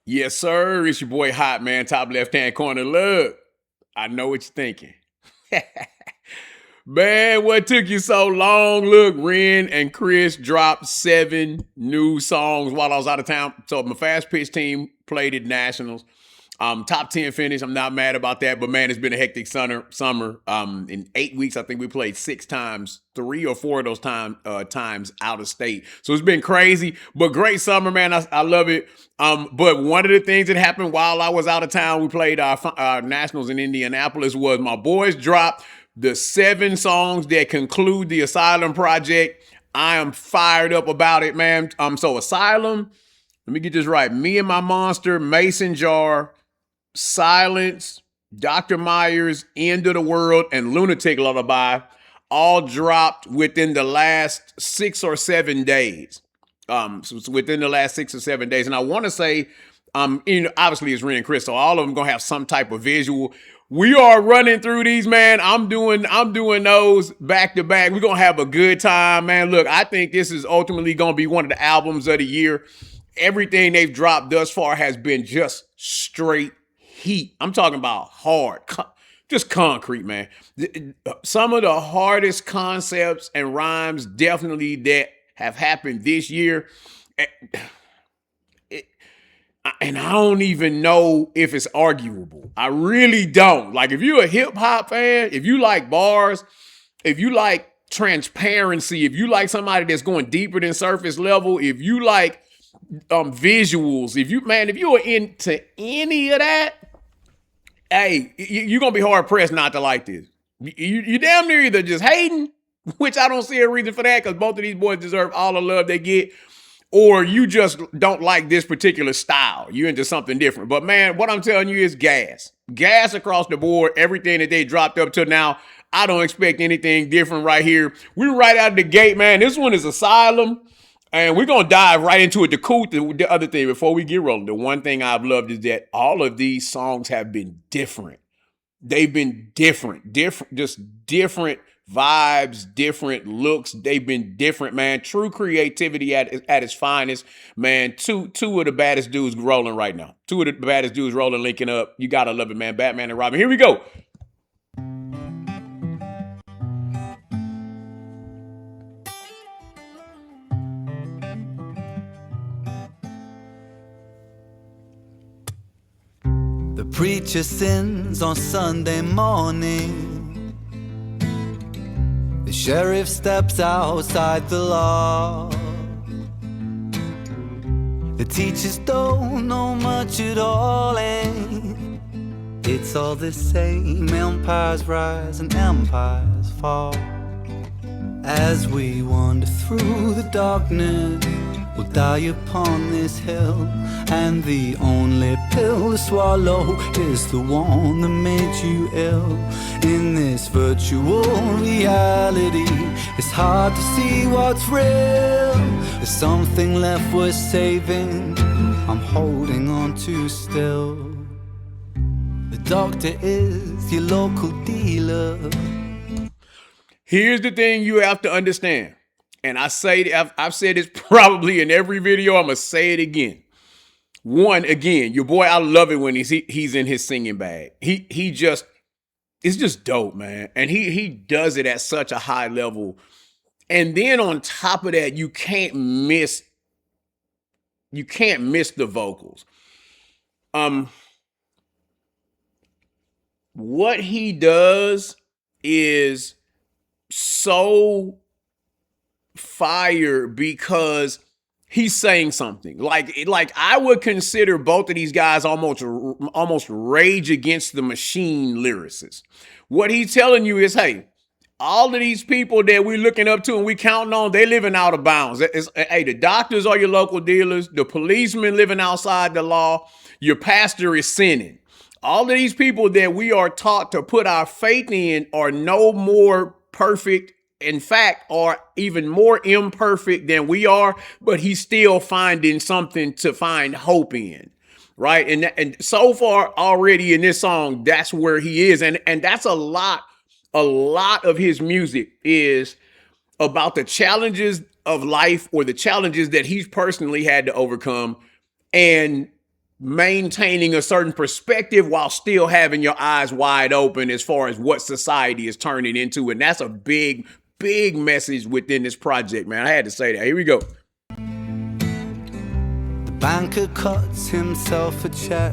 Yes, sir. It's your boy Hot Man, top left-hand corner. Look, I know what you're thinking. Man, what took you so long? Look, Ren and Chris dropped 7 new songs while I was out of town. So my fast pitch team played at Nationals. Top 10 finish. I'm not mad about that, but man, it's been a hectic summer. In 8 weeks, I think we played 6 times, 3 or 4 of those times out of state. So it's been crazy, but great summer, man. I love it. But one of the things that happened while I was out of town, we played our Nationals in Indianapolis, was my boys dropped the 7 songs that conclude the Asylum project. I am fired up about it, man. So Asylum, let me get this right. Me and My Monster, Mason Jar, Silence, Dr. Meyers, End of the World, and Lunatic Lullaby all dropped within the last 6 or 7 days. So it's within the last 6 or 7 days. And I want to say, obviously it's Ren and Chris, so all of them gonna have some type of visual. We are running through these, man. I'm doing those back to back. We're gonna have a good time, man. Look, I think this is ultimately gonna be one of the albums of the year. Everything they've dropped thus far has been just straight heat. I'm talking about hard, just concrete, man. Some of the hardest concepts and rhymes definitely that have happened this year. And I don't even know if it's arguable. I really don't. Like, if you're a hip hop fan, if you like bars, if you like transparency, if you like somebody that's going deeper than surface level, if you like visuals, if you are into any of that, hey, you're gonna be hard pressed not to like this. You damn near either just hating, which I don't see a reason for that, because both of these boys deserve all the love they get, or you just don't like this particular style. You're into something different. But man, what I'm telling you is gas across the board. Everything that they dropped up to now, I don't expect anything different right here. We're right out of the gate, man. This one is Asylum. And we're going to dive right into it. The other thing, before we get rolling, the one thing I've loved is that all of these songs have been different. They've been different, just different vibes, different looks. They've been different, man. True creativity at its finest, man. Two of the baddest dudes rolling right now. Two of the baddest dudes rolling, linking up. You got to love it, man. Batman and Robin. Here we go. The preacher sins on Sunday morning. The sheriff steps outside the law. The teachers don't know much at all, and it's all the same. Empires rise and empires fall. As we wander through the darkness, we'll die upon this hill, and the only pill to swallow is the one that made you ill. In this virtual reality, it's hard to see what's real. There's something left worth saving, I'm holding on to still. The doctor is your local dealer. Here's the thing you have to understand. And I say, I've said this probably in every video. I'm going to say it again. One, again, your boy, I love it when he's in his singing bag. He just, it's just dope, man. And he does it at such a high level. And then on top of that, you can't miss the vocals. What he does is so fire because he's saying something. Like I would consider both of these guys almost Rage Against the Machine lyricists. What he's telling you is, hey, all of these people that we're looking up to and we counting on, they living out of bounds. Hey, the doctors are your local dealers. The policemen living outside the law. Your pastor is sinning. All of these people that we are taught to put our faith in are no more perfect, in fact, are even more imperfect than we are, but he's still finding something to find hope in, right? And so far already in this song, that's where he is. And that's a lot of his music is about the challenges of life or the challenges that he's personally had to overcome. And maintaining a certain perspective while still having your eyes wide open as far as what society is turning into. And that's a big, big message within this project, man. I had to say that. Here we go. The banker cuts himself a check.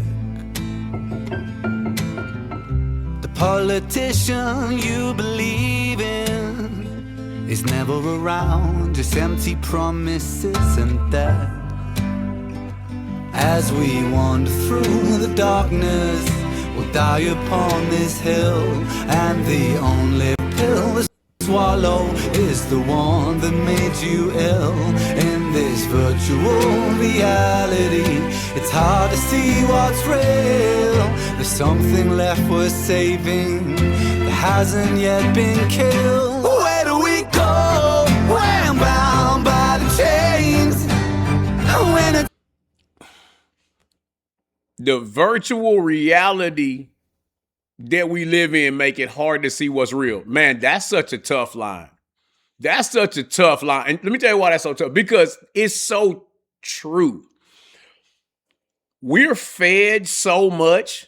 The politician you believe in is never around, just empty promises and debt. As we wander through the darkness, we'll die upon this hill, and the only pill to swallow is the one that made you ill. In this virtual reality, it's hard to see what's real. There's something left worth saving that hasn't yet been killed. Where do we go when bound by the chains? When it's the virtual reality that we live in make it hard to see what's real. Man, that's such a tough line. That's such a tough line. And let me tell you why that's so tough. Because it's so true. We're fed so much,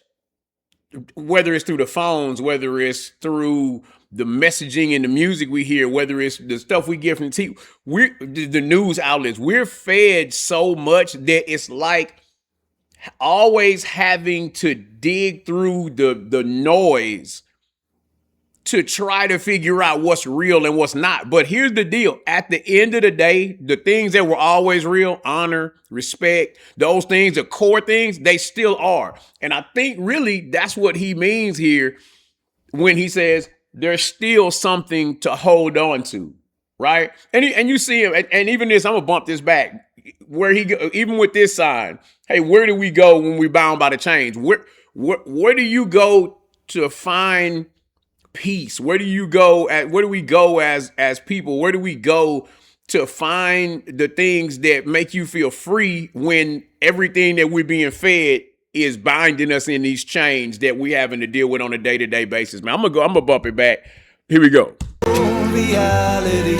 whether it's through the phones, whether it's through the messaging and the music we hear, whether it's the stuff we get from the TV, the news outlets. We're fed so much that it's like always having to dig through the noise to try to figure out what's real and what's not. But here's the deal. At the end of the day, the things that were always real, honor, respect, those things, the core things, they still are. And I think really that's what he means here when he says there's still something to hold on to, right? And you see him, and even this, I'm gonna bump this back. Where he go, even with this sign, hey, where do we go when we're bound by the chains? Where do you go to find peace? Where do we go as people? Where do we go to find the things that make you feel free when everything that we're being fed is binding us in these chains that we having to deal with on a day-to-day basis? Man, I'm gonna bump it back. Here we go. Reality,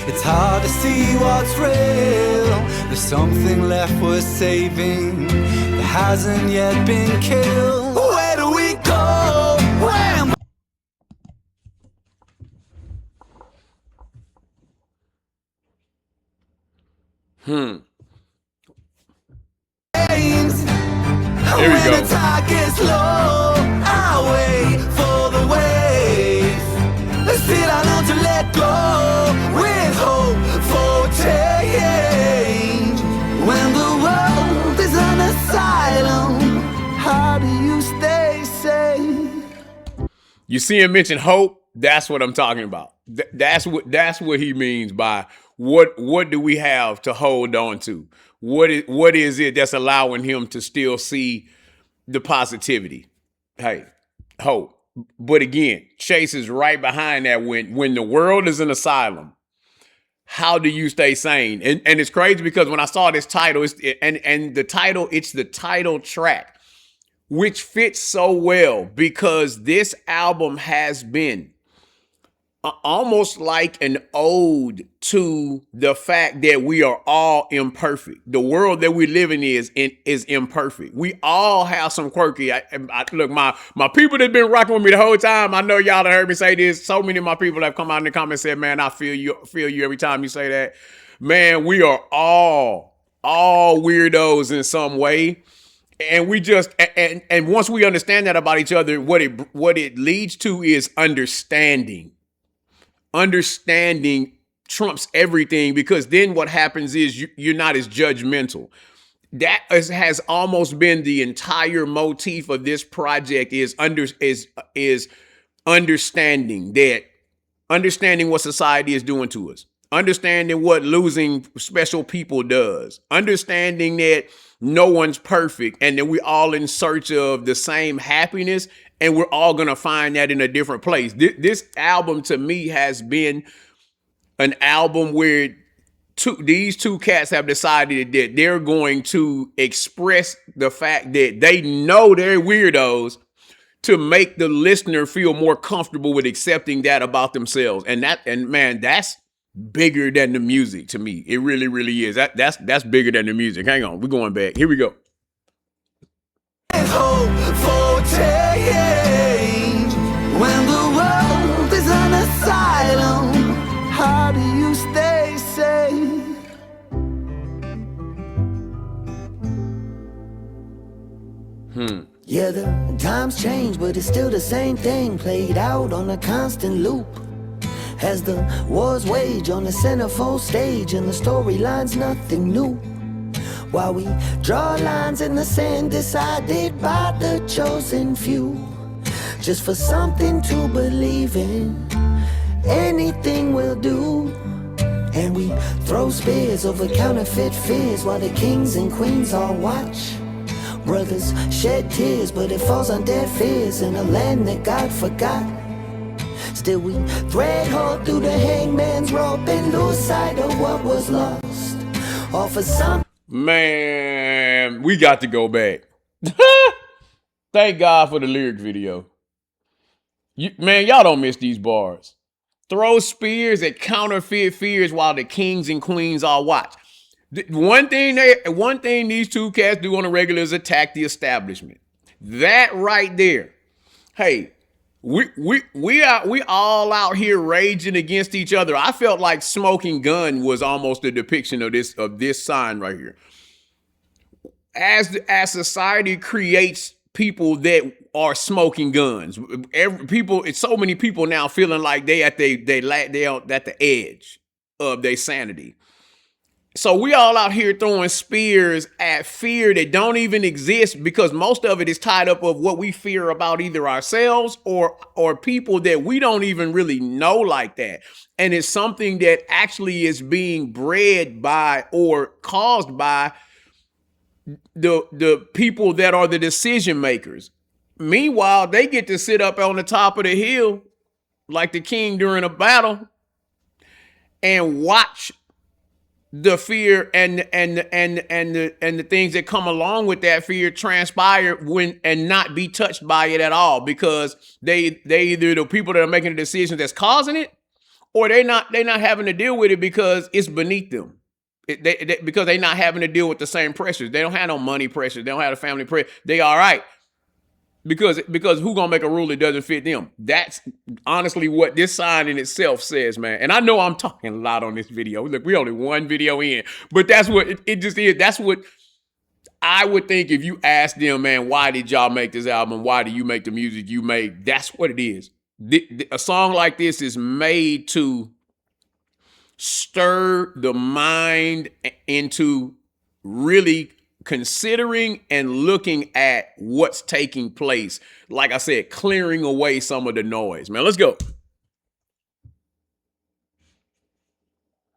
it's hard to see what's real. There's something left worth saving that hasn't yet been killed. Where do we go when Here we go. the tide gets low, I wait for the wave. Let's sit down to let go with hope for change. When the world is an asylum, how do you stay safe? You see him mention hope. That's what I'm talking about. That's what he means by what do we have to hold on to? What is it that's allowing him to still see the positivity? Hey, hope. But again, Chase is right behind that. When the world is an asylum, how do you stay sane? And it's crazy because when I saw this title, it's the title track, which fits so well because this album has been almost like an ode to the fact that we are all imperfect. The world that we live in is imperfect. We all have some quirky. Look, my people that's been rocking with me the whole time, I know y'all have heard me say this. So many of my people have come out in the comments and said, man, I feel you every time you say that. Man, we are all weirdos in some way. And we just, and once we understand that about each other, what it leads to is understanding. Understanding trumps everything, because then what happens is you're not as judgmental. That has almost been the entire motif of this project is understanding what society is doing to us, understanding what losing special people does, understanding that no one's perfect and that we're all in search of the same happiness. And we're all going to find that in a different place. This album to me has been an album where these two cats have decided that they're going to express the fact that they know they're weirdos to make the listener feel more comfortable with accepting that about themselves. And man, that's bigger than the music to me. It really, really is. That's bigger than the music. Hang on. We're going back. Here we go. hope for change. When the world is an asylum, how do you stay sane? Yeah, the times change, but it's still the same thing, played out on a constant loop. As the wars wage on the centerfold stage, and the storyline's nothing new. While we draw lines in the sand decided by the chosen few, just for something to believe in, anything will do. And we throw spears over counterfeit fears while the kings and queens all watch. Brothers shed tears, but it falls on deaf ears in a land that God forgot. Still we thread hard through the hangman's rope and lose sight of what was lost. All for some. Man, we got to go back. Thank God for the lyric video. Man, y'all don't miss these bars. Throw spears at counterfeit fears while the kings and queens all watch. One thing these two cats do on a regular is attack the establishment. That right there. Hey, we all out here raging against each other. I felt like Smoking Gun was almost a depiction of this sign right here. As society creates people that are smoking guns, it's so many people now feeling like they at the edge of their sanity. So we all out here throwing spears at fear that don't even exist, because most of it is tied up of what we fear about either ourselves or people that we don't even really know like that. And it's something that actually is being bred by or caused by the people that are the decision makers. Meanwhile, they get to sit up on the top of the hill like the king during a battle and watch the fear and the things that come along with that fear transpire and not be touched by it at all, because they either the people that are making the decisions that's causing it, or they're not having to deal with it because it's beneath them. Because they're not having to deal with the same pressures. They don't have no money pressures. They don't have the family pressure. They all right. Because who gonna make a rule that doesn't fit them? That's honestly what this sign in itself says, man. And I know I'm talking a lot on this video. Look, we only one video in, but that's what it just is. That's what I would think if you ask them, man, why did y'all make this album? Why do you make the music you make? That's what it is. A song like this is made to stir the mind into really considering and looking at what's taking place. Like I said, clearing away some of the noise. Man, let's go.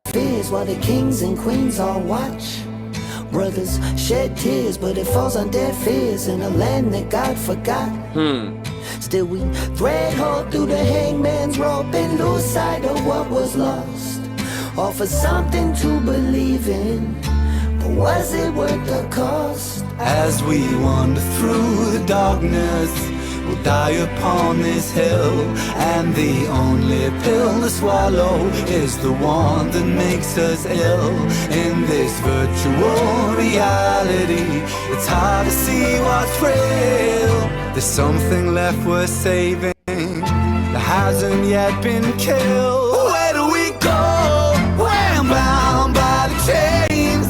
Fears while the kings and queens all watch. Brothers shed tears, but it falls on deaf ears in a land that God forgot. Still we thread hard through the hangman's rope and lose sight of what was lost. All for something to believe in. Was it worth the cost? As we wander through the darkness, we'll die upon this hill, and the only pill to swallow is the one that makes us ill. In this virtual reality, it's hard to see what's real. There's something left worth saving that hasn't yet been killed. Where do we go? We're bound by the chains.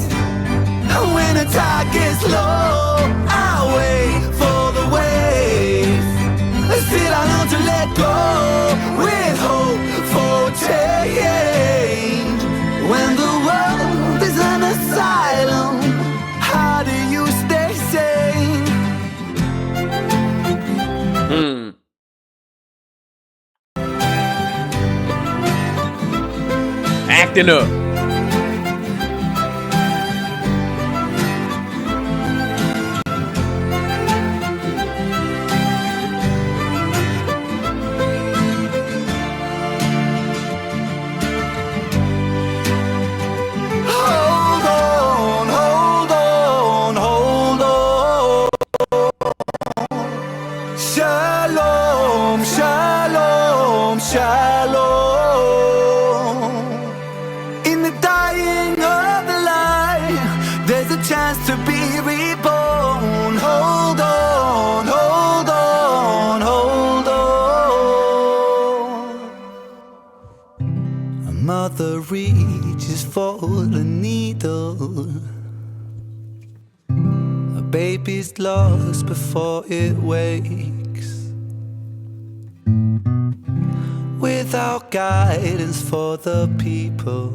When the tide gets low, I wait for the wave. Still I learn to let go with hope for change. When the world is an asylum, how do you stay sane? Acting up. Shalom, shalom. In for a needle. A baby's lost before it wakes, without guidance for the people.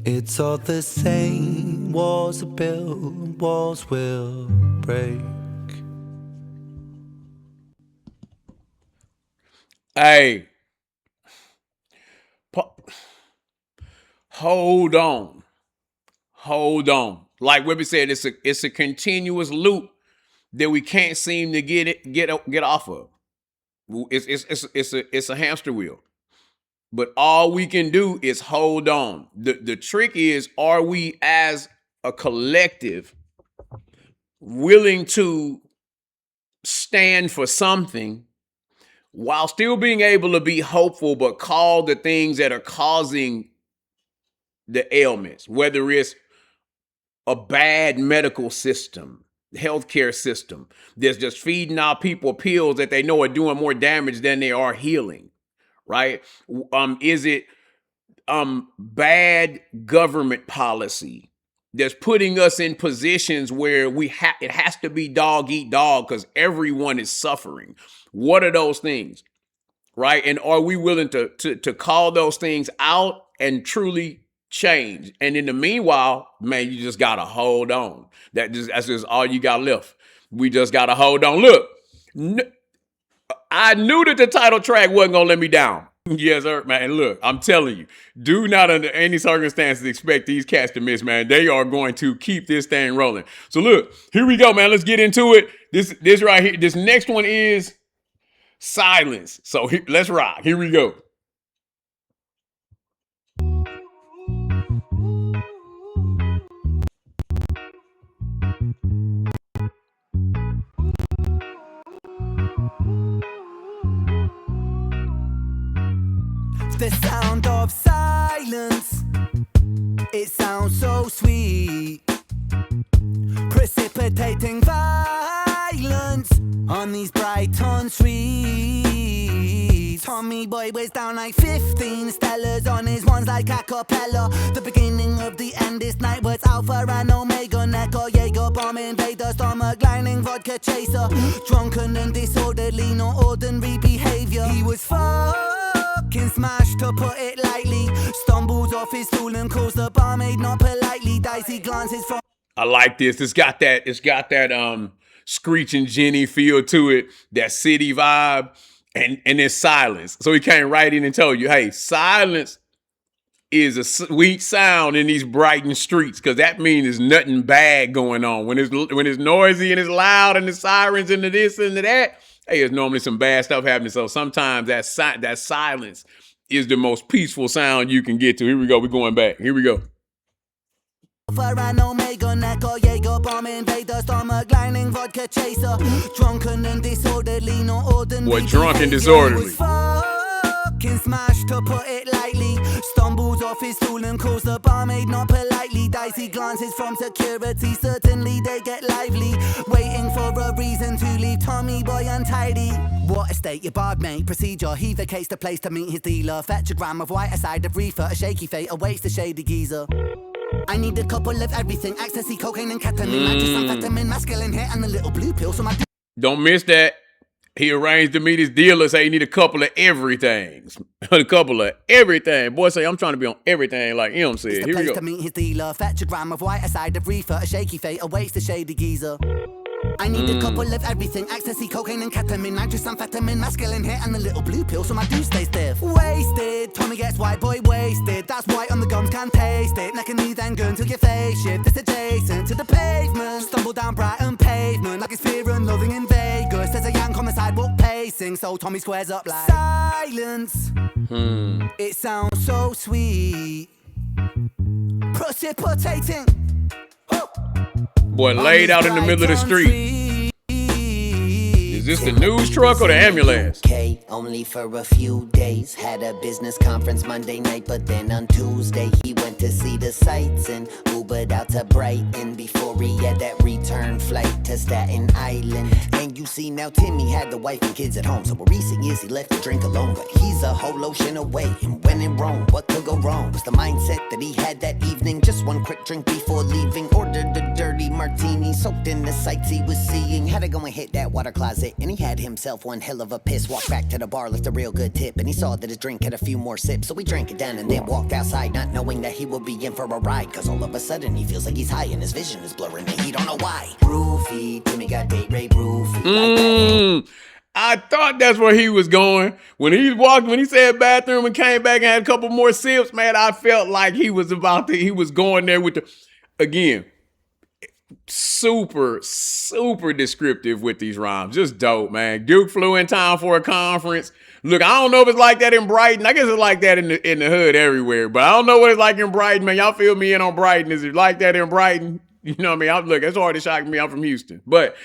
It's all the same. Walls are built, walls will break. Hey, hold on. Like Webby said, it's a continuous loop that we can't seem to get off of. It's a hamster wheel. But all we can do is hold on. The trick is, are we as a collective willing to stand for something while still being able to be hopeful, but call the things that are causing the ailments, whether it's a bad medical system, healthcare system that's just feeding our people pills that they know are doing more damage than they are healing, right? Is it bad government policy that's putting us in positions where it has to be dog eat dog because everyone is suffering? What are those things, right? And are we willing to call those things out and truly change? And in the meanwhile, man, you just gotta hold on. That's just all you got left. We just gotta hold on. Look, I knew that the title track wasn't gonna let me down. Yes, sir, man. Look, I'm telling you, do not under any circumstances expect these cats to miss, man. They are going to keep this thing rolling. So look, here we go, man. Let's get into it. This right here, this next one is Silence. So let's rock. Here we go. The sound of silence, it sounds so sweet, precipitating violence on these Brighton streets. Tommy Boy wears down like 15 Stellas on his ones like a cappella. The beginning of the end is night, but it's Alpha and Omega, Neco, Jaeger, bomb invader, stomach lining, vodka chaser. Drunken and disorderly, no ordinary behavior. He was fucking smashed, to put it lightly. Stumbles off his stool and calls the barmaid not politely. Dicey glances from. I like this. It's got that Screeching Jenny feel to it, that city vibe, and it's silence. So he came right in and told you, hey, silence is a sweet sound in these Brighton streets, because that means there's nothing bad going on. When it's noisy and it's loud and the sirens and the this and the that, hey, there's normally some bad stuff happening. So sometimes that silence is the most peaceful sound you can get to. Here we go. We're going back. Here we go. For an Omega, Neco, Jaeger, bomb invader, stomach lining, vodka chaser. Drunken and disorderly, no ordinary. Boy, drunk and disorderly. Fucking smashed, to put it lightly. Stumbles off his stool and calls the barmaid not politely. Dicey glances from security, certainly they get lively. Waiting for a reason to leave Tommy Boy untidy. What a state, you barred mate. Procedure, he vacates the place to meet his dealer. Fetch a gram of white, a side of reefer. A shaky fate awaits the shady geezer. I need a couple of everything, ecstasy, cocaine and ketamine. I just amphetamine, masculine hit and a little blue pill. So my don't miss that. He arranged to meet his dealer, say he need a couple of everything. A couple of everything. Boy say, I'm trying to be on everything like him said. Here we go. To meet his dealer, fetch a gram of white, a side of reefer. A shaky fate awaits the shady geezer. I need a couple of everything, ecstasy, cocaine and ketamine. I just amphetamine, masculine hit and a little blue pill. So my dude stays stiff. Wasted, Tommy gets white boy wasted. That's white on the gums, can't taste it. Neck and knee then gun till your face shift. It's adjacent to the pavement. Stumble down Brighton pavement like it's fear and loving in Vegas. There's a yank on the sidewalk pacing, so Tommy squares up like silence. It sounds so sweet, precipitating. Boy, laid out in the middle of the street. This Is this the news truck or the ambulance? Okay, only for a few days. Had a business conference Monday night, but then on Tuesday he went to see the sights and Ubered out to Brighton before he had that return flight to Staten Island. And you see now Timmy had the wife and kids at home, so in recent years he left to drink alone. But he's a whole ocean away, and when in Rome, what could go wrong? Was the mindset that he had that evening. Just one quick drink before leaving. Ordered a dirty martini, soaked in the sights he was seeing. Had to go and hit that water closet, and he had himself one hell of a piss. Walked back to the bar, left a real good tip, and he saw that his drink had a few more sips. So he drank it down and then walked outside, not knowing that he would be in for a ride. Cause all of a sudden he feels like he's high and his vision is blurring and he don't know why. Roofie, Timmy got date rape, roofie. I thought that's where he was going. When he said bathroom and came back and had a couple more sips, man, I felt like he was going there with again, super, super descriptive with these rhymes. Just dope, man. Duke flew in town for a conference. Look, I don't know if it's like that in Brighton. I guess it's like that in the hood everywhere, but I don't know what it's like in Brighton, man. Y'all fill me in on Brighton. Is it like that in Brighton? You know what I mean? Look, it's hard to shock me. I'm from Houston, but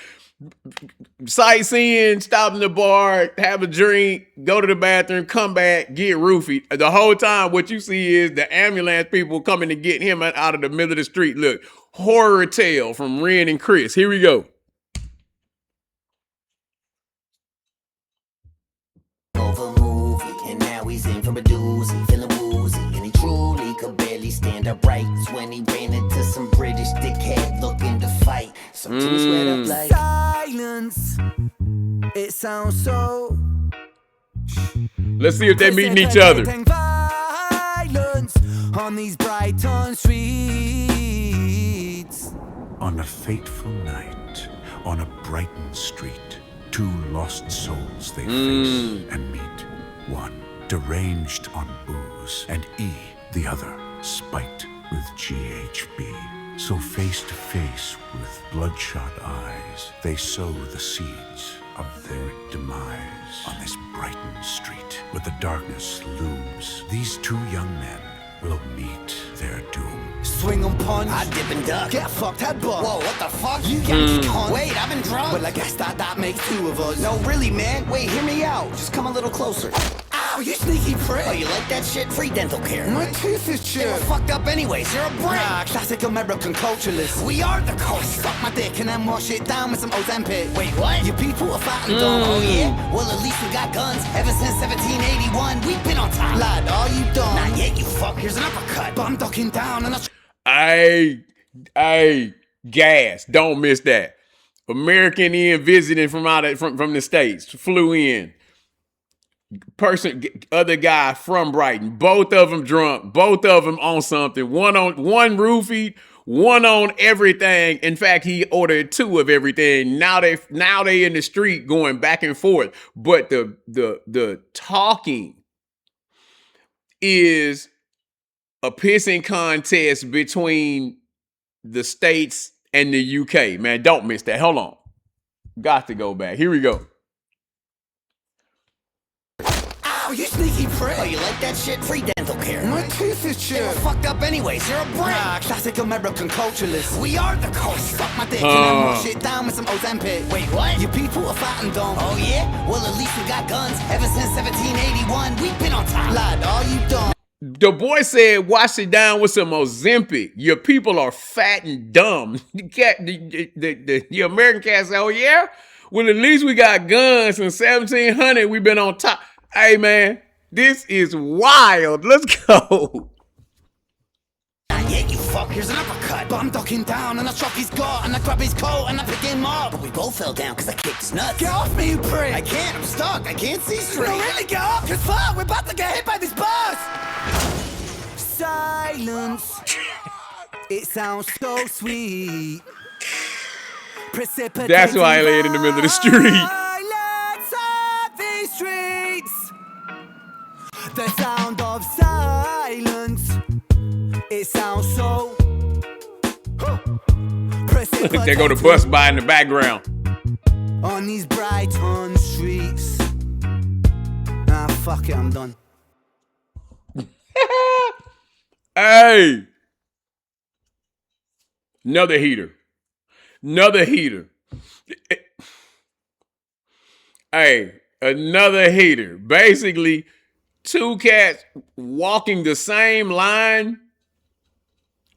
sightseeing, stop in the bar, have a drink, go to the bathroom, come back, get roofied. The whole time, what you see is the ambulance people coming to get him out of the middle of the street. Look, horror tale from Ren and Chris. Here we go. Over movie, and now he's in for a doozy, feeling woozy, and he truly could barely stand upright when he ran into some British dickhead looking to fight. So Timmy sweat up like silence. It sounds so. Let's see if they're meeting each other. Violence on these Brighton streets. On a fateful night, on a Brighton street, two lost souls they face and meet. One deranged on booze, and the other spiked with GHB. So face to face with bloodshot eyes, they sow the seeds of their demise. On this Brighton street, where the darkness looms, these two young men will meet their doom. Swing 'em punch, I dip and duck, get fucked, head butt. Whoa, what the fuck? You can't cunt. Wait, I've been drunk. Well, I guess that makes two of us. No, really, man. Wait, hear me out. Just come a little closer. Ow, you sneaky prick. Oh, you like that shit? Free dental care. My tooth is chipped. They were fucked up anyways. You're a brick. Nah, classic American culturalist. We are the culture. Suck my dick and then wash it down with some Ozempic. Wait, what? You people are fat and dumb. Oh, yeah? Well, at least we got guns. Ever since 1781, we've been on time. Lad, are you dumb? Not yet, you fuck. Here's an uppercut. But I'm ducking down and Hey, gas. Don't miss that. American in visiting from the States. Flew in. Other guy from Brighton. Both of them drunk. Both of them on something. One roofied, one on everything. In fact, he ordered two of everything. Now they in the street going back and forth. But the talking is a pissing contest between the States and the UK. Man, don't miss that. Hold on. Got to go back. Here we go. Ow, you sneaky prick. Oh, you like that shit? Free dental care. My tooth is chipped. They were fucked up anyways. You're a brick. Nah, classic American culturalist. We are the culture. Suck my dick and then wash it down with some Ozempic. Wait, what? You people are fat and dumb. Oh, yeah? Well, at least we got guns. Ever since 1781, we've been on time. Lad, are you dumb? The boy said, wash it down with some Ozempic. Your people are fat and dumb. The American cat said, oh, yeah? Well, at least we got guns. Since 1700, we've been on top. Hey, man, this is wild. Let's go. Yeah, you fuck. Here's an uppercut. But I'm ducking down and I chuck his gut and I grab his coat and I pick him up. But we both fell down because I kicked his nuts. Get off me, you prick. I can't. I'm stuck. I can't see straight. No, really, get off. Cause fuck, we're about to get hit by this bus. Silence. It sounds so sweet. That's why I laid in the middle of the street. Silence of these streets. The sound of silence. It sounds so. There go the bus by in the background. On these Brighton streets. Nah, fuck it, I'm done. Hey. Another heater. Hey, another hater. Basically, two cats walking the same line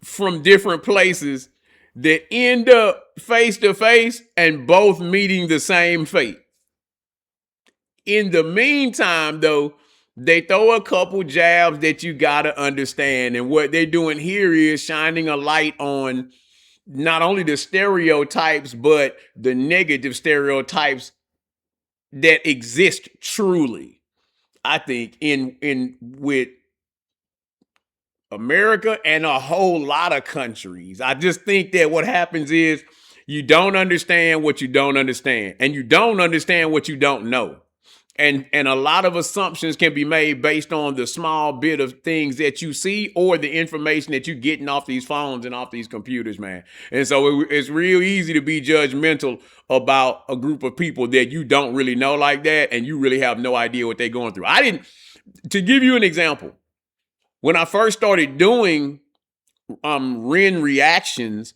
from different places that end up face to face and both meeting the same fate. In the meantime, though, they throw a couple jabs that you gotta understand. And what they're doing here is shining a light on not only the stereotypes, but the negative stereotypes that exist truly. I think in with America and a whole lot of countries. I just think that what happens is you don't understand what you don't understand, and you don't understand what you don't know. And a lot of assumptions can be made based on the small bit of things that you see or the information that you're getting off these phones and off these computers, man. And so it's real easy to be judgmental about a group of people that you don't really know like that, and you really have no idea what they're going through. To give you an example, when I first started doing REN reactions,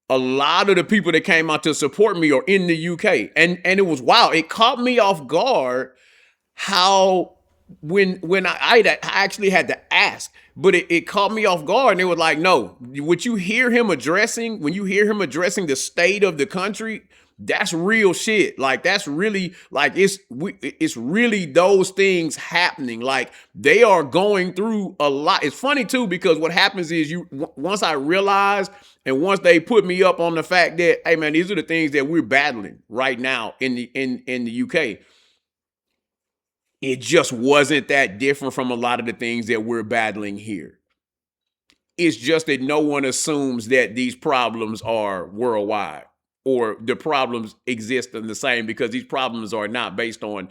a lot of the people that came out to support me are in the UK. And it was wild. It caught me off guard how when I actually had to ask, but it caught me off guard, and it was like, no, what you hear him addressing, when you hear him addressing the state of the country, that's real shit. Like, that's really, like, it's really those things happening. Like, they are going through a lot. It's funny too, because what happens is once I realized, and once they put me up on the fact that, hey man, these are the things that we're battling right now in the UK. It just wasn't that different from a lot of the things that we're battling here. It's just that no one assumes that these problems are worldwide, or the problems exist in the same, because these problems are not based on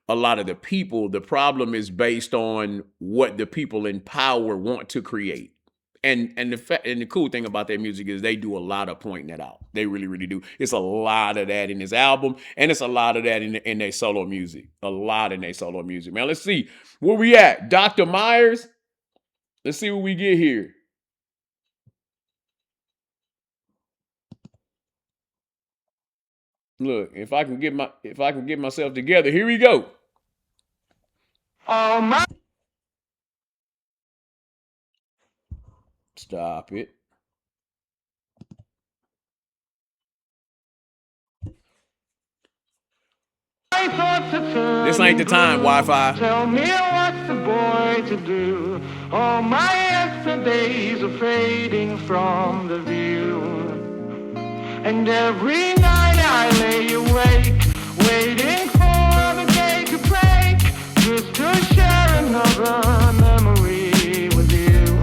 a lot of the people. The problem is based on what the people in power want to create. And the cool thing about their music is they do a lot of pointing that out. They really, really do. It's a lot of that in this album, and it's a lot of that in their solo music. A lot in their solo music, man. Let's see where we at. Dr. Meyers. Let's see what we get here. Look, if I can get myself together, here we go. Oh my! Stop it. This ain't the time, Wi-Fi. Tell me what's the boy to do. All my yesterdays are fading from the view. And every night I lay awake, waiting for the day to break, just to share another memory with you.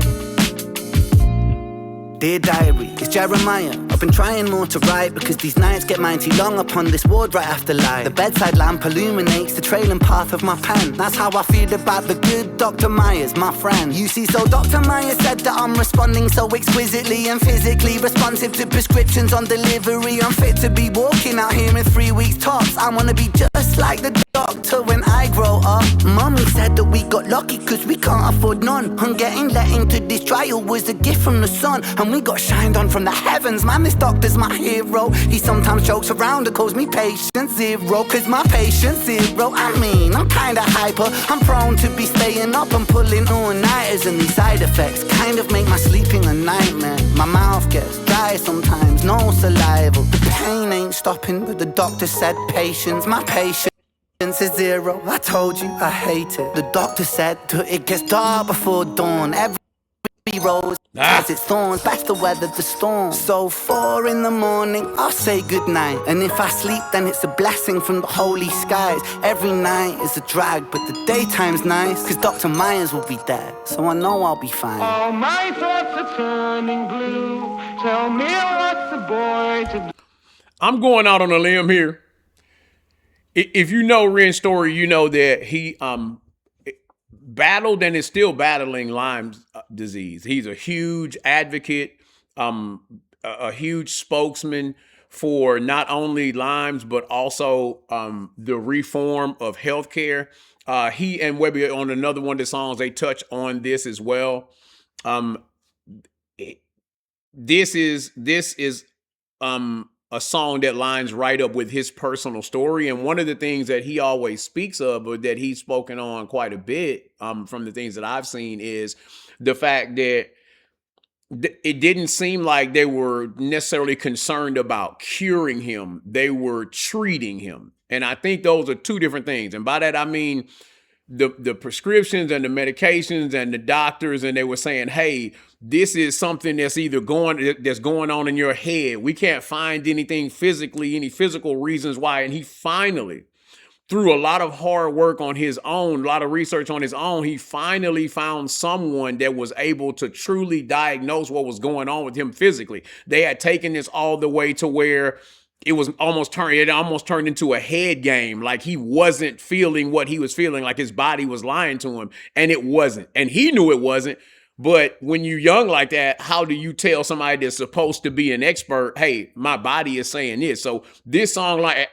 Dear diary, it's Jeremiah. I've been trying more to write, because these nights get mighty long upon this ward right after light. The bedside lamp illuminates the trailing path of my pen. That's how I feel about the good Dr. Meyers, my friend. You see, so Dr. Meyers said that I'm responding so exquisitely and physically responsive to prescriptions on delivery. I'm fit to be walking out here in 3 weeks tops. I wanna be just like the doctor when I grow up. Mommy said that we got lucky cause we can't afford none. And getting let into this trial was a gift from the sun, and we got shined on from the heavens. Man, this doctor's my hero. He sometimes jokes around and calls me patient zero, cause my patience zero. I mean, I'm kinda hyper, I'm prone to be staying up and pulling all-nighters, and these side effects kind of make my sleeping a nightmare. My mouth gets dry sometimes, no saliva. The pain ain't stopping, but the doctor said patience. My patience is zero. I told you I hate it. The doctor said that it gets dark before dawn. Every rose has its thorns, best to weather the storm. So 4 in the morning, I'll say goodnight. And if I sleep, then it's a blessing from the holy skies. Every night is a drag, but the daytime's nice, cause Dr. Meyers will be there, so I know I'll be fine. All my thoughts are turning blue. Tell me what's the boy to do. I'm going out on a limb here. If you know Ren's story, you know that he battled and is still battling Lyme disease. He's a huge advocate, a huge spokesman for not only Lyme's, but also the reform of healthcare. He and WEBBY, on another one of the songs, they touch on this as well. This is a song that lines right up with his personal story. And one of the things that he always speaks of, or that he's spoken on quite a bit, from the things that I've seen, is the fact that it didn't seem like they were necessarily concerned about curing him. They were treating him. And I think those are two different things. And by that, I mean the prescriptions and the medications and the doctors, and they were saying, hey, this is something that's going on in your head. We can't find anything physically, any physical reasons why. And he finally, through a lot of hard work on his own, a lot of research on his own, he finally found someone that was able to truly diagnose what was going on with him physically. They had taken this all the way to where it almost turned into a head game. Like he wasn't feeling what he was feeling, like his body was lying to him, and it wasn't. And he knew it wasn't. But when you're young like that, how do you tell somebody that's supposed to be an expert, hey, my body is saying this? So this song, like,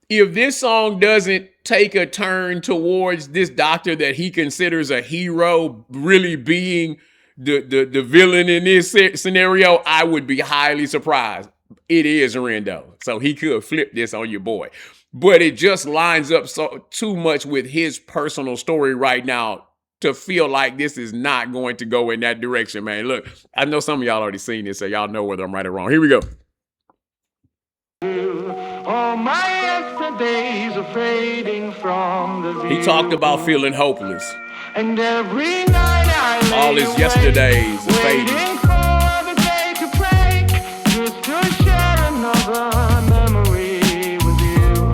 if this song doesn't take a turn towards this doctor that he considers a hero really being the villain in this scenario, I would be highly surprised. It is REN though, so he could flip this on your boy. But it just lines up too much with his personal story right now to feel like this is not going to go in that direction, man. Look, I know some of y'all already seen this, so y'all know whether I'm right or wrong. Here we go. All my yesterdays are fading from the view. He talked about feeling hopeless. And every night I lay all his awake, yesterdays are waiting fading. for the day to break, just to share another memory with you.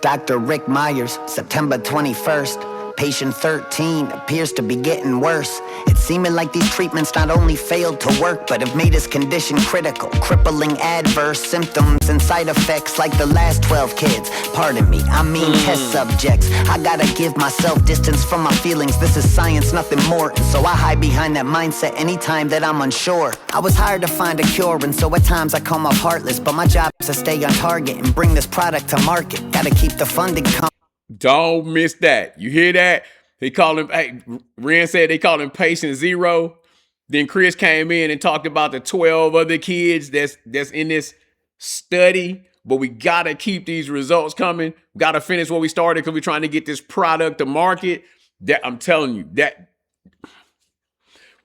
Dr. Rick Meyers, September 21st. Patient 13 appears to be getting worse. It's seeming like these treatments not only failed to work, but have made his condition critical. Crippling adverse symptoms and side effects like the last 12 kids. Pardon me, I mean test subjects. I gotta give myself distance from my feelings. This is science, nothing more. And so I hide behind that mindset anytime that I'm unsure. I was hired to find a cure, and so at times I come off heartless. But my job is to stay on target and bring this product to market. Gotta keep the funding coming. Don't miss that. You hear that? They call him, hey, REN said they called him patient 0. Then Chris came in and talked about the 12 other kids that's in this study. But we got to keep these results coming. Got to finish what we started because we're trying to get this product to market. That I'm telling you, that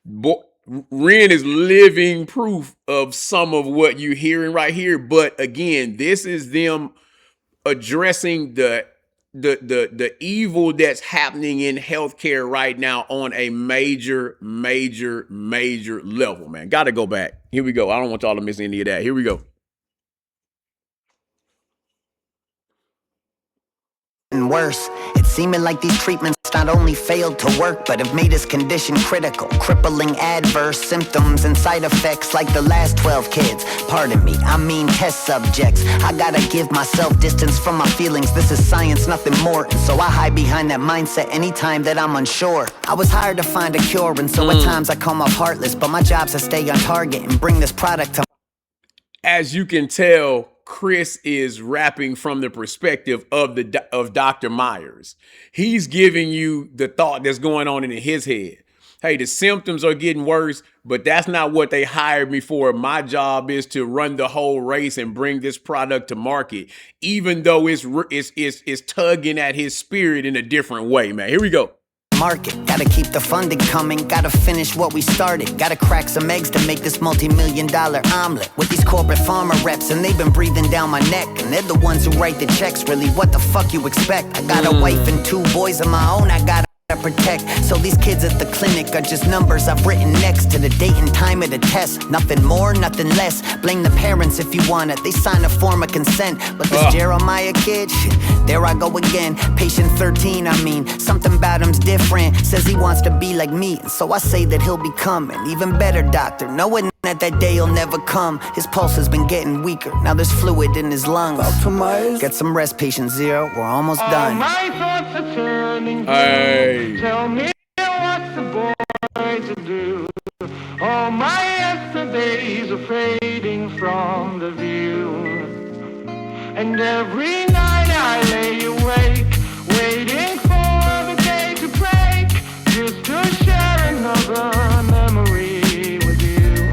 REN is living proof of some of what you're hearing right here. But again, this is them addressing the evil that's happening in healthcare right now on a major level, man. Got to go back. Here we go. I don't want y'all to miss any of that. Here we go. Worse. It's seeming like these treatments not only failed to work, but have made his condition critical. Crippling adverse symptoms and side effects like the last 12 kids. Pardon me, I mean test subjects. I gotta give myself distance from my feelings. This is science, nothing more. And so I hide behind that mindset anytime that I'm unsure. I was hired to find a cure, and so at times I come off heartless. But my job's to stay on target and bring this product to. As you can tell, Chris is rapping from the perspective of Dr. Meyers. He's giving you the thought that's going on in his head. Hey, the symptoms are getting worse, but that's not what they hired me for. My job is to run the whole race and bring this product to market, even though it's tugging at his spirit in a different way, man. Here we go. Market, gotta keep the funding coming, gotta finish what we started, gotta crack some eggs to make this multi-million-dollar omelet. With these corporate pharma reps, and they've been breathing down my neck, and they're the ones who write the checks. Really, what the fuck you expect? I got a wife and 2 boys of my own I gotta protect. So these kids at the clinic are just numbers I've written next to the date and time of the test. Nothing more, nothing less. Blame the parents if you want it. They sign a form of consent. But this Jeremiah kid, there I go again. Patient 13, I mean, something about him's different. Says he wants to be like me, and so I say that he'll become an even better doctor, knowing that day will never come. His pulse has been getting weaker. Now there's fluid in his lungs. Get some rest, patient 0. We're almost done. My thoughts are turning blue. Hey. Tell me what's the boy to do. All my yesterdays are fading from the view. And every night I lay awake, waiting for the day to break, just to share another memory with you.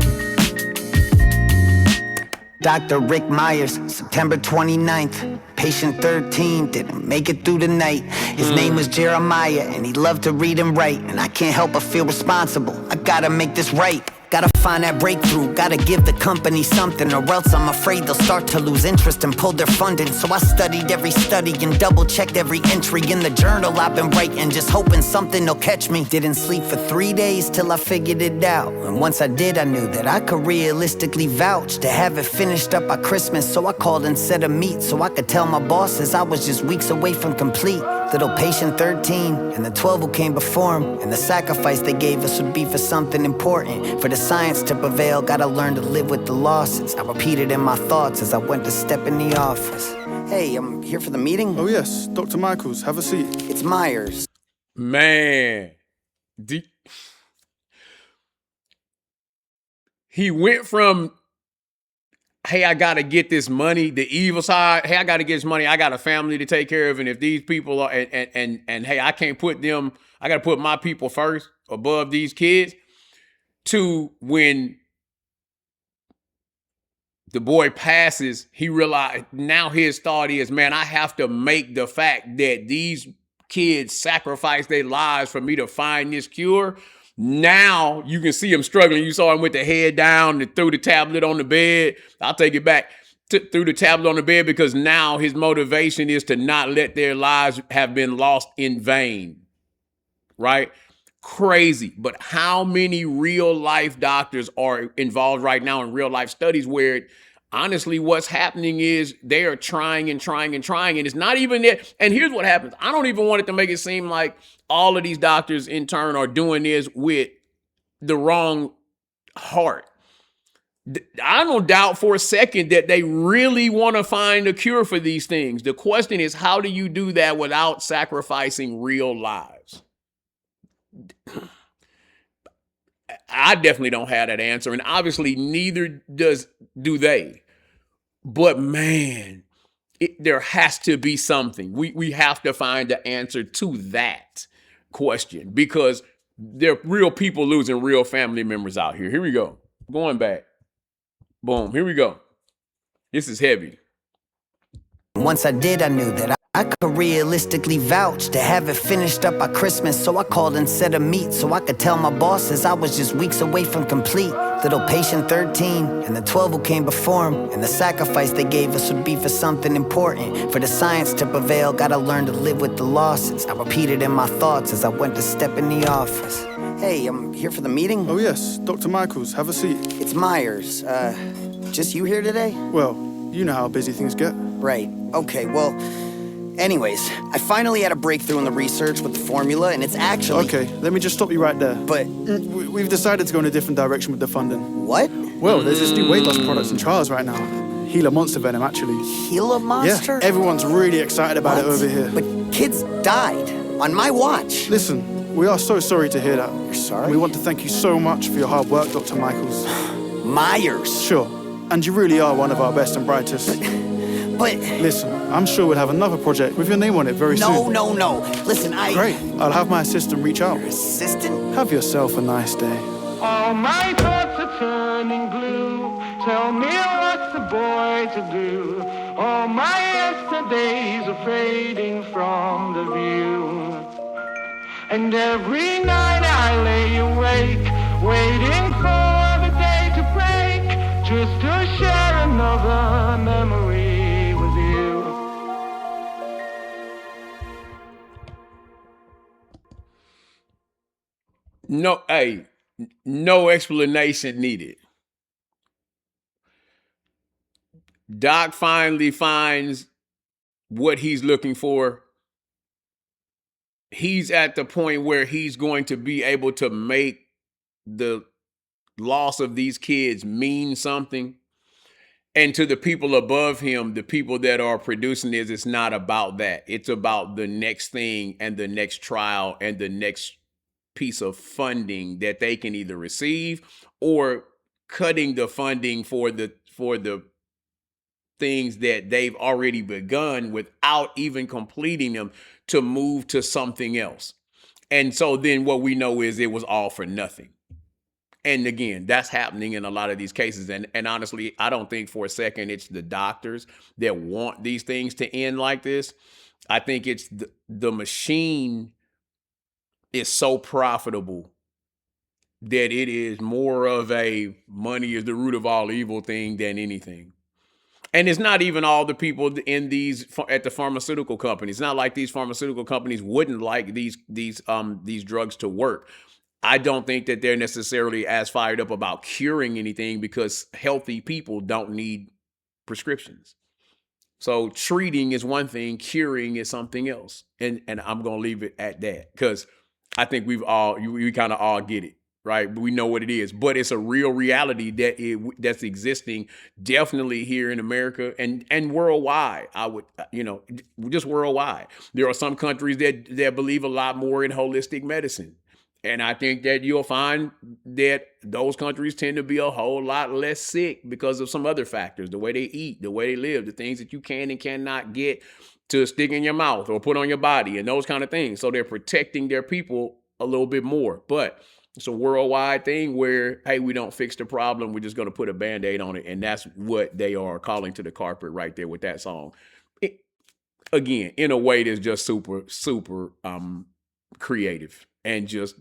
Dr. Rick Meyers, September 29th. Patient 13 didn't make it through the night. His name was Jeremiah, and he loved to read and write. And I can't help but feel responsible. I gotta make this right. Gotta find that breakthrough, gotta give the company something, or else I'm afraid they'll start to lose interest and pull their funding. So I studied every study and double-checked every entry in the journal I've been writing, just hoping something will catch me. Didn't sleep for 3 days till I figured it out. And once I did, I knew that I could realistically vouch to have it finished up by Christmas. So I called and set a meet so I could tell my bosses I was just weeks away from complete. Little patient 13 and the 12 who came before him, and the sacrifice they gave us would be for something important. For the science to prevail, gotta learn to live with the losses. I repeated in my thoughts as I went to step in the office. Hey, I'm here for the meeting. Oh yes, Dr. Michaels, have a seat. It's Meyers. Man, he went from, hey, I got to get this money, the evil side. Hey, I got to get this money. I got a family to take care of. And if these people are, and hey, I can't put them, I got to put my people first above these kids. To when the boy passes, he realized now his thought is, man, I have to make the fact that these kids sacrificed their lives for me to find this cure. Now you can see him struggling. You saw him with the head down and threw the tablet on the bed. I'll take it back. Threw the tablet on the bed because now his motivation is to not let their lives have been lost in vain. Right? Crazy. But how many real life doctors are involved right now in real life studies where honestly what's happening is they are trying and trying and trying, and it's not even there. And here's what happens. I don't even want it to make it seem like all of these doctors in turn are doing this with the wrong heart. I don't doubt for a second that they really want to find a cure for these things. The question is, how do you do that without sacrificing real lives? I definitely don't have that answer, and obviously neither do they. But man, there has to be something. We have to find the answer to that question, because there are real people losing real family members out here. Here we go. Going back. Boom. Here we go. This is heavy. Once I did, I knew that I could realistically vouch to have it finished up by Christmas. So I called and set a meet so I could tell my bosses I was just weeks away from complete. Little patient 13 and the 12 who came before him, and the sacrifice they gave us would be for something important. For the science to prevail, gotta learn to live with the losses. I repeated in my thoughts as I went to step in the office. Hey, I'm here for the meeting. Oh yes, Dr. Michaels, have a seat. It's Meyers. Just you here today? Well, you know how busy things get. Right. Okay, well, anyways, I finally had a breakthrough in the research with the formula, and it's actually... Okay, let me just stop you right there. But... We've decided to go in a different direction with the funding. What? Well, there's this new weight loss products in trials right now. Gila Monster Venom, actually. Gila Monster? Yeah, everyone's really excited about it over here. But kids died on my watch. Listen, we are so sorry to hear that. You're sorry? And we want to thank you so much for your hard work, Dr. Michaels. Myers. Sure, and you really are one of our best and brightest. But... Listen, I'm sure we'll have another project with your name on it very soon. No. Listen, Great, I'll have my assistant reach out. Your assistant? Have yourself a nice day. All my thoughts are turning blue. Tell me what's the boy to do. All my yesterdays are fading from the view. And every night I lay awake, waiting for the day to break, just to share another memory with you. No explanation needed. Doc finally finds what he's looking for. He's at the point where he's going to be able to make the loss of these kids mean something. And to the people above him, the people that are producing this, it's not about that. It's about the next thing and the next trial and the next piece of funding that they can either receive, or cutting the funding for the things that they've already begun without even completing them, to move to something else. And so then what we know is it was all for nothing. And again, that's happening in a lot of these cases. And honestly, I don't think for a second it's the doctors that want these things to end like this. I think it's the machine is so profitable that it is more of a money is the root of all evil thing than anything. And it's not even all the people in these at the pharmaceutical companies. It's not like these pharmaceutical companies wouldn't like these drugs to work. I don't think that they're necessarily as fired up about curing anything because healthy people don't need prescriptions. So treating is one thing, curing is something else. And I'm going to leave it at that because I think we kind of all get it, right? We know what it is, but it's a real reality that's existing definitely here in America and worldwide. I would, just worldwide. There are some countries that believe a lot more in holistic medicine. And I think that you'll find that those countries tend to be a whole lot less sick because of some other factors, the way they eat, the way they live, the things that you can and cannot get to stick in your mouth or put on your body and those kind of things. So they're protecting their people a little bit more. But it's a worldwide thing where, hey, we don't fix the problem. We're just going to put a Band-Aid on it. And that's what they are calling to the carpet right there with that song. Again, in a way that's just super, super creative. And just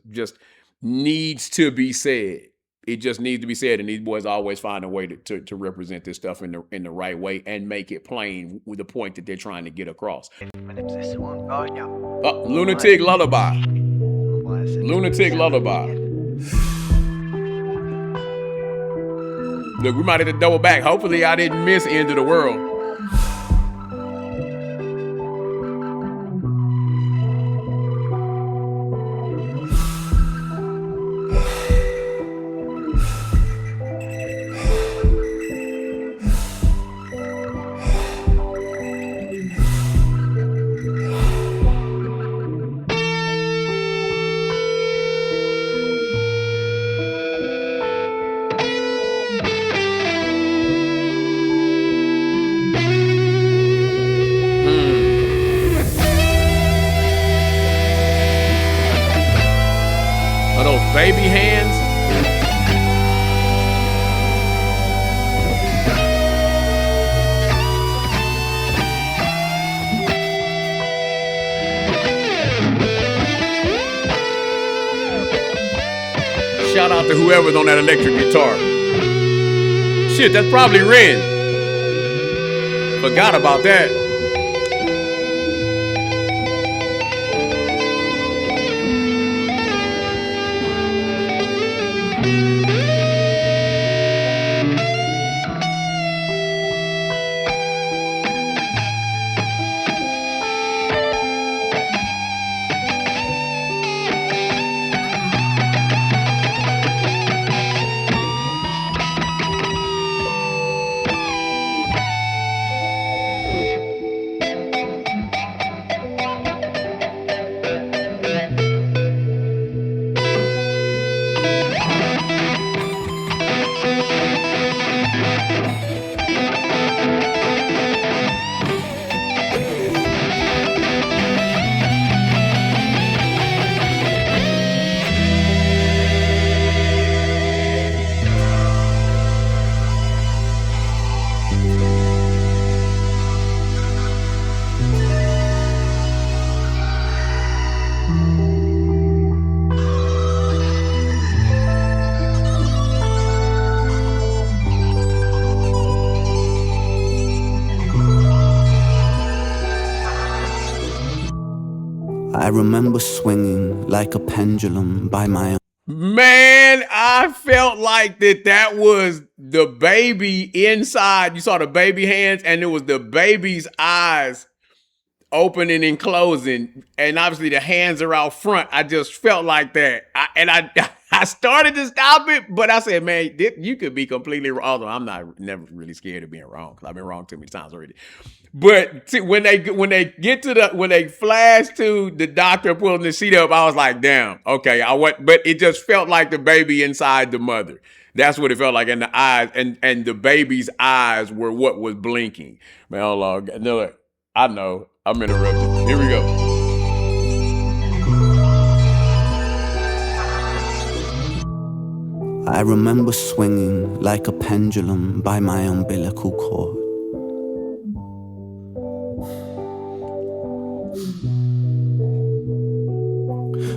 needs to be said. It just needs to be said. And these boys always find a way to represent this stuff in the right way and make it plain with the point that they're trying to get across. Lunatic Lullaby. Lunatic Lullaby. Look, we might have to double back. Hopefully I didn't miss End of the World. Baby hands. Shout out to whoever's on that electric guitar. Shit, that's probably REN. Forgot about that. I remember swinging like a pendulum by my own. Man, I felt like that was the baby inside. You saw the baby hands and it was the baby's eyes opening and closing. And obviously the hands are out front. I just felt like that. I started to stop it, but I said, man, you could be completely wrong. Although I'm never really scared of being wrong because I've been wrong too many times already. But when they flash to the doctor pulling the sheet up, I was like, damn, okay. But it just felt like the baby inside the mother. That's what it felt like. And the eyes and the baby's eyes were what was blinking. Man, hold on. No, I know I'm interrupted. Here we go. I remember swinging like a pendulum by my umbilical cord.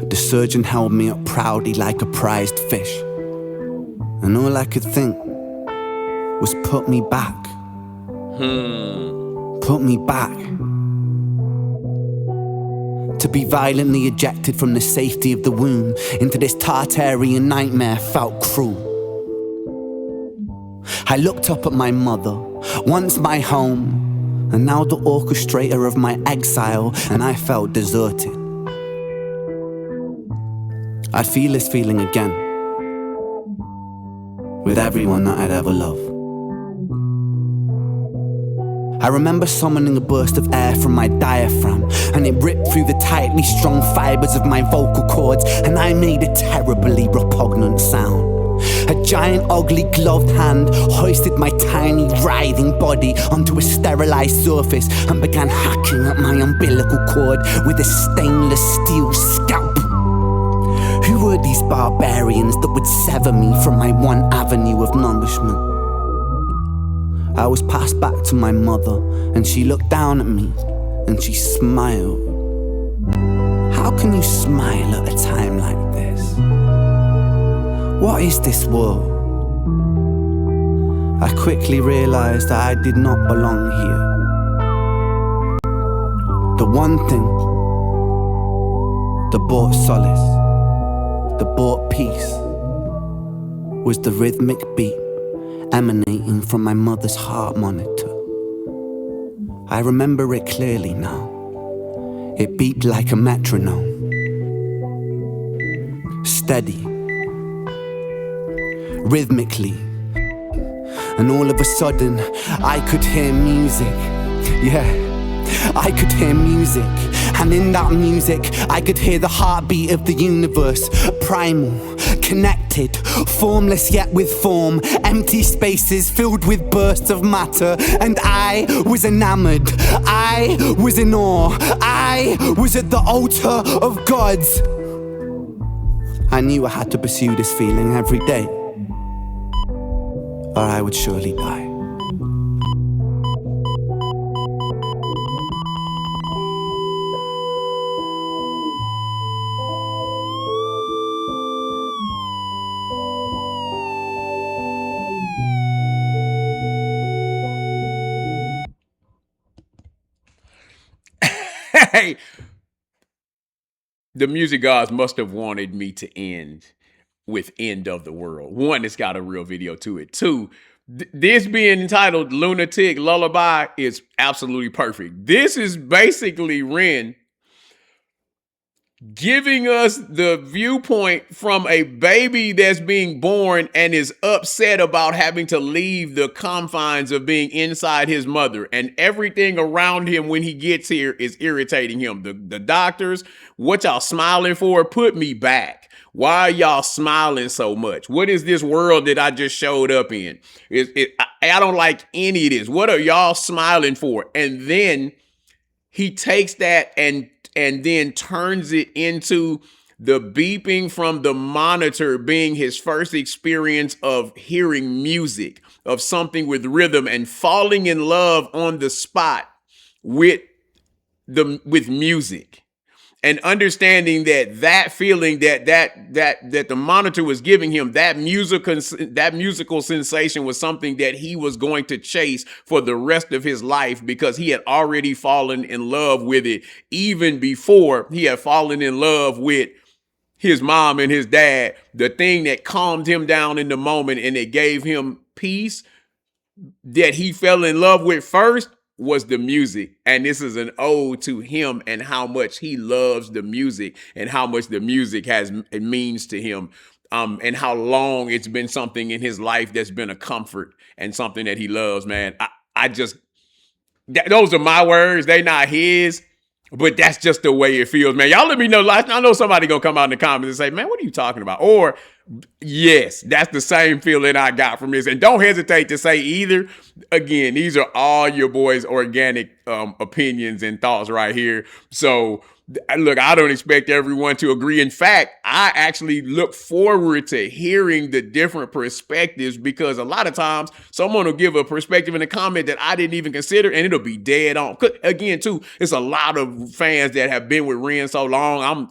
The surgeon held me up proudly like a prized fish, and all I could think was put me back. Put me back. To be violently ejected from the safety of the womb into this Tartarian nightmare felt cruel. I looked up at my mother, once my home, and now the orchestrator of my exile, and I felt deserted. I'd feel this feeling again, with everyone that I'd ever loved. I remember summoning a burst of air from my diaphragm, and it ripped through the tightly strung fibers of my vocal cords, and I made a terribly repugnant sound. A giant ugly gloved hand hoisted my tiny writhing body onto a sterilized surface and began hacking at my umbilical cord with a stainless steel scalpel. Who were these barbarians that would sever me from my one avenue of nourishment? I was passed back to my mother, and she looked down at me, and she smiled. How can you smile at a time like this? What is this world? I quickly realized that I did not belong here. The one thing that brought solace, that brought peace, was the rhythmic beat emanating from my mother's heart monitor. I remember it clearly now. It beeped like a metronome. Steady. Rhythmically. And all of a sudden, I could hear music. Yeah, I could hear music. And in that music, I could hear the heartbeat of the universe. Primal, connected, formless yet with form. Empty spaces filled with bursts of matter. And I was enamored. I was in awe. I was at the altar of gods. I knew I had to pursue this feeling every day, or I would surely die. Hey, the music gods must have wanted me to end with "End of the World." One, it's got a real video to it. Two, this being entitled Lunatic Lullaby is absolutely perfect. This is basically REN giving us the viewpoint from a baby that's being born and is upset about having to leave the confines of being inside his mother, and everything around him when he gets here is irritating him. The doctors, what y'all smiling for? Put me back. Why are y'all smiling so much? What is this world that I just showed up in? I don't like any of this. What are y'all smiling for? And then he takes that and then turns it into the beeping from the monitor being his first experience of hearing music, of something with rhythm, and falling in love on the spot with music. And understanding that feeling that the monitor was giving him, that musical sensation was something that he was going to chase for the rest of his life, because he had already fallen in love with it even before he had fallen in love with his mom and his dad. The thing that calmed him down in the moment and it gave him peace that he fell in love with first was the music. And this is an ode to him and how much he loves the music and how much the music it means to him, and how long it's been something in his life that's been a comfort and something that he loves, man. Those are my words. They not his, but that's just the way it feels, man. Y'all let me know. I know somebody gonna come out in the comments and say, man, what are you talking about? Or Yes, that's the same feeling I got from this. And don't hesitate to say either. Again, these are all your boys' organic opinions and thoughts right here. So, look, I don't expect everyone to agree. In fact, I actually look forward to hearing the different perspectives, because a lot of times someone will give a perspective in a comment that I didn't even consider, and it'll be dead on. Again, too, it's a lot of fans that have been with Ren so long.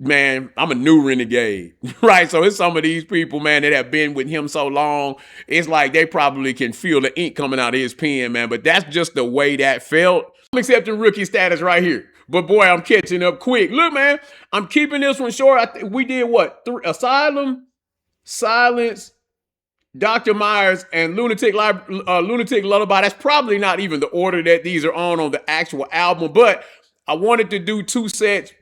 Man, I'm a new renegade, right? So it's some of these people, man, that have been with him so long. It's like they probably can feel the ink coming out of his pen, man. But that's just the way that felt. I'm accepting rookie status right here. But boy, I'm catching up quick. Look, man, I'm keeping this one short. We did what? Asylum, Silence, Dr. Meyers, and Lunatic Lullaby. That's probably not even the order that these are on the actual album. But I wanted to do 2 sets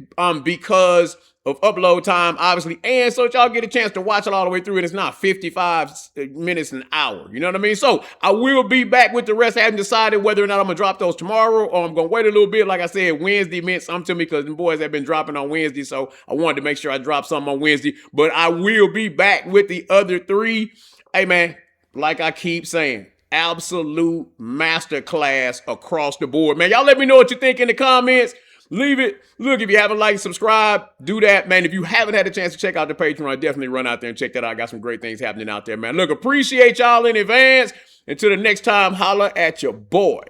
because of upload time, obviously, and so y'all get a chance to watch it all the way through, and it's not 55 minutes an hour. You know what I mean? So I will be back with the rest. I haven't decided whether or not I'm going to drop those tomorrow or I'm going to wait a little bit. Like I said, Wednesday meant something to me because the boys have been dropping on Wednesday, so I wanted to make sure I drop something on Wednesday. But I will be back with the other 3. Hey, man, like I keep saying, absolute masterclass across the board. Man, y'all let me know what you think in the comments. Leave it. Look, if you haven't liked, subscribe, do that, man. If you haven't had a chance to check out the Patreon, definitely run out there and check that out. I got some great things happening out there, man. Look, appreciate y'all in advance. Until the next time, holla at your boy.